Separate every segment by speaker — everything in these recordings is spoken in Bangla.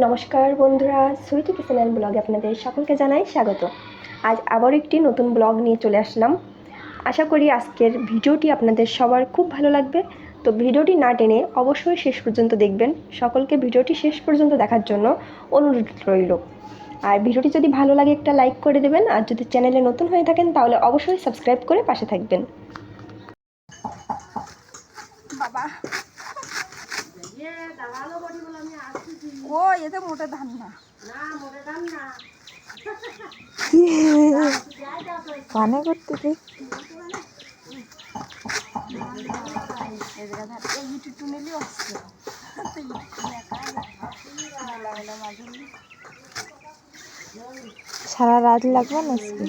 Speaker 1: নমস্কার বন্ধুরা, সুইটি কিচেন ব্লগে আপনাদের সকলকে জানাই স্বাগত। আজ আবার একটি নতুন ব্লগ নিয়ে চলে আসলাম। আশা করি আজকের ভিডিওটি আপনাদের সবার খুব ভালো লাগবে। তো ভিডিওটি না টেনে অবশ্যই শেষ পর্যন্ত দেখবেন। সকলকে ভিডিওটি শেষ পর্যন্ত দেখার জন্য অনুরোধ রইল। আর ভিডিওটি যদি ভালো লাগে একটা লাইক করে দেবেন, আর যদি চ্যানেলে নতুন হয়ে থাকেন তাহলে অবশ্যই সাবস্ক্রাইব করে পাশে থাকবেন। বাবা ও এতে মোটা ধান না, পানে করতে সারা রাত লাগবে না আজকে।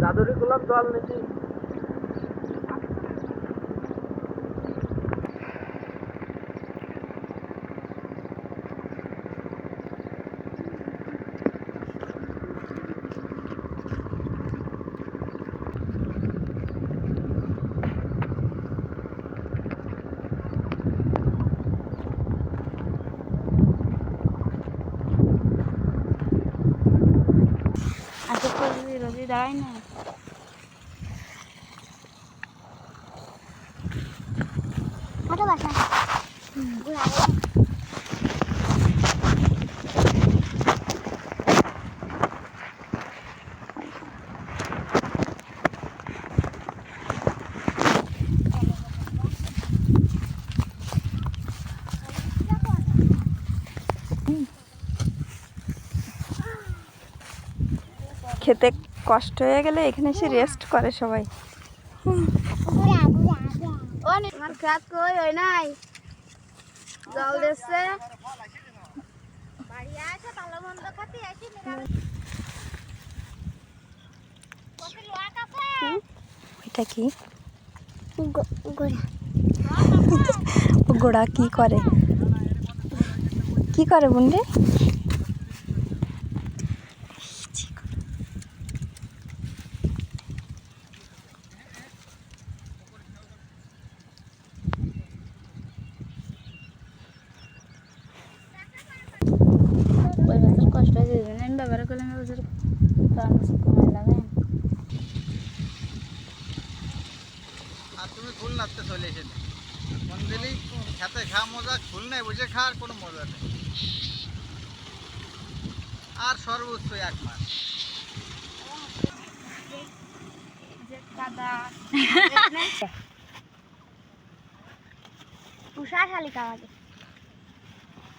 Speaker 2: দাদুরি গোলাপ জল নাকি
Speaker 3: রোজি দাঁড়াই না।
Speaker 1: খেতে কষ্ট হয়ে গেলে এখানে এসে রেস্ট করে সবাই।
Speaker 3: আমার খাত কই হয় নাই জল দিচ্ছে।
Speaker 1: এটা কি গোড়া কি করে বুন্ডে?
Speaker 3: কষ্ট হয়ে যাবে না, আমি ব্যবহার করলাম কমাই লাগাই।
Speaker 2: আর তুমি ফুল নাচতে চলে এসে মন দিলেই খেতে খাওয়া মজা, ফুল নেই বুঝে খাওয়ার কোনো মজা নেই। আর সর্বোচ্চ 1 মাস
Speaker 3: উষা শালিকা আগে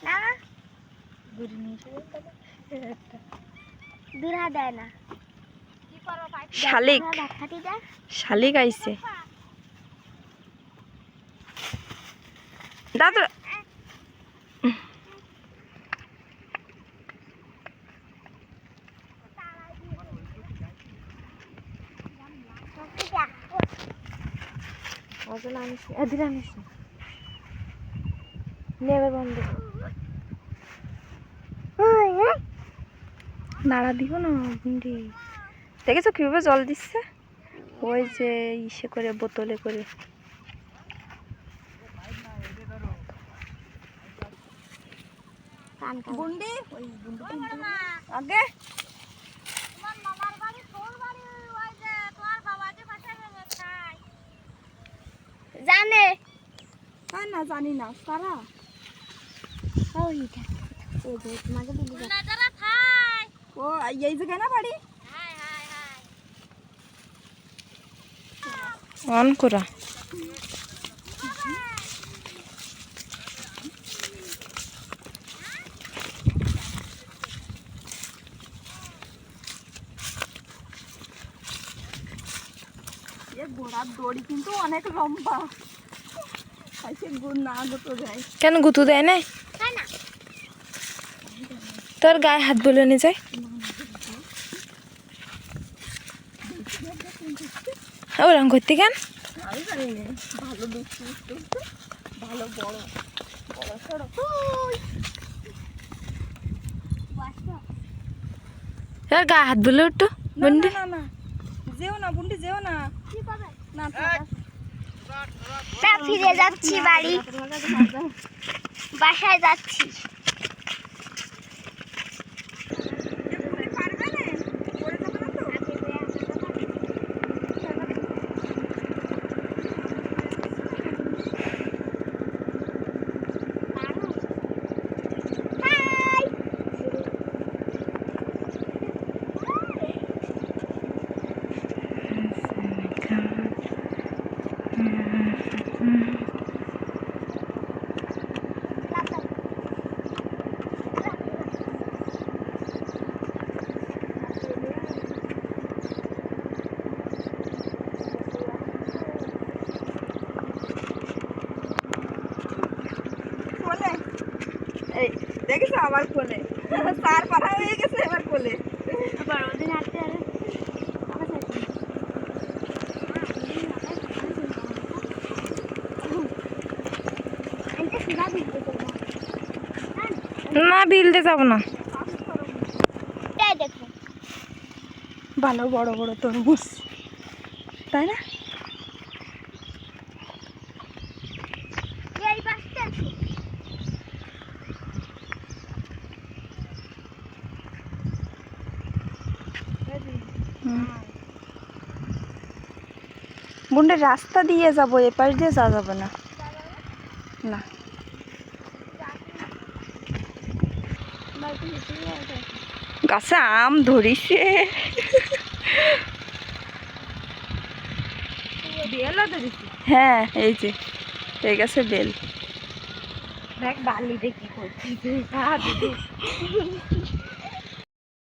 Speaker 3: না দূরা দেয় না
Speaker 1: শালিক
Speaker 3: ধাক্কাটি দেয়
Speaker 1: শালিক আইছে দাদু নেবে বন্ধ নাড়া দিব না ভিন্ডি দেখেছো কিভাবে জল দিচ্ছে ওই যে ইসে করে বোতলে করে
Speaker 3: বুন্ডি
Speaker 1: আগে
Speaker 3: জানে
Speaker 1: না জানি না কারা
Speaker 3: ওইটা ওই যে তোমাকে দিলি
Speaker 1: ও এই জায়গায় না বাড়ি অন করা ঘোড়ার দড়ি কিন্তু অনেক লম্বা না গুতো যায় কেন গুতো দেয় না তোর গায়ে হাত বলে নিয়ে যায় ওরকম করতে কেন ভালো দুষ্টু ভালো বড় বড় সড়ো তোর গায়ে হাত বলে উঠতো বুন্ডি না যেও না বুন্ডি যেও না না
Speaker 3: তা ফিরে যাচ্ছি বাড়ি বাসায় যাচ্ছি
Speaker 1: এই দেখেছো আমার কোলে সার পাড়া হয়ে গেছে আমার কোলে
Speaker 3: আবার ওদিন হাঁটতে আরে
Speaker 1: না বিলতে যাব না
Speaker 3: দেখো
Speaker 1: ভালো বড় বড় তরমুজ তাই না
Speaker 3: এই পাশে আছে
Speaker 1: বুন্ডে রাস্তা দিয়ে যাবো এপাশ দিয়ে যাওয়া যাবে না না গাছে আম ধরিছে হ্যাঁ এই যে এই গাছে বেল
Speaker 3: দেখ বালি দেখি করছি